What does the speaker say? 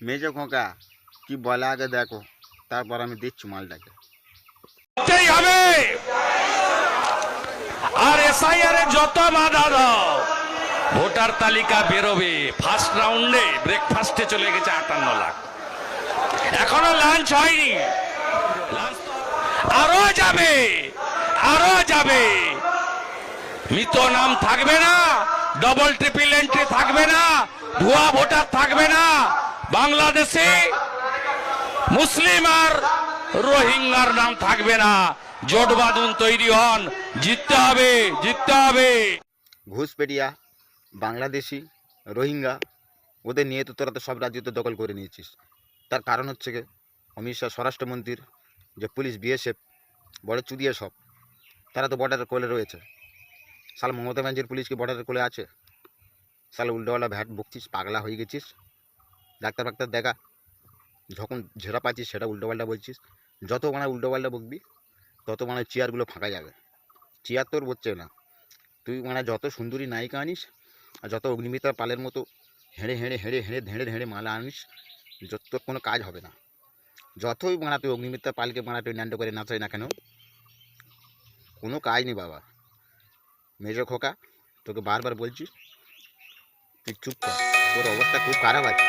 মেজো খোকা কি বলে আগে দেখো, তারপর আমি দিচ্ছি মালটাকে। হবে আর এসআইআর এ যত বাধা দাও, ভোটার তালিকা বেরোবে। ফার্স্ট রাউন্ডে ব্রেকফাস্টে চলে গেছে 58 লাখ, এখনো লাঞ্চ হয়নি। আরো যাবে, আরো যাবে। মৃত নাম থাকবে না, ডবল ট্রিপল এন্ট্রি থাকবে না, ভুয়া ভোটার থাকবে না। বাংলাদেশে মুসলিম আর রোহিঙ্গার নাম থাকবে না। জোট বাঁধুন, তৈরি হন, জিততে হবে, জিততে হবে। ঘুষপেটিয়া, বাংলাদেশি, রোহিঙ্গা, ওদের নিয়ে তো তোরা তো সব রাজ্য তো দখল করে নিয়েছিস। তার কারণ হচ্ছে কি, অমিত শাহ স্বরাষ্ট্রমন্ত্রীর যে পুলিশ বিএসএফ বড় চুদিয়ে সব, তারা তো বর্ডারের কোলে রয়েছে। সাল মমতা ব্যানার্জির পুলিশ কি বর্ডারের কোলে আছে? সাল উল্টোওয়ালা ভ্যাট বকছিস, পাগলা হয়ে গেছিস। ডাক্তার ফাক্তার দেখা, যখন ঝেড়া পাচ্ছিস সেটা উল্টোপাল্টা বলছিস। যত মানে উল্টোপাল্টা বকবি তত মানে চেয়ারগুলো ফাঁকা যাবে। চেয়ার তোর বলছে না, তুই মানে যত সুন্দরী নায়িকা আনিস আর যত অগ্নিমিত্রা পালের মতো হেঁড়ে হেঁড়ে হেঁড়ে হেঁড়ে ধেঁড়ে ধেঁড়ে মালা আনিস, তোর কোনো কাজ হবে না। যতই মানে তুই অগ্নিমিত্রা পালকে মানে তুই ন্যান্ড করে নাচাই না কেন, কোনো কাজ নেই বাবা। মেজো খোকা, তোকে বারবার বলছি তুই চুপ কর, তোর অবস্থা খুব খারাপ আছে।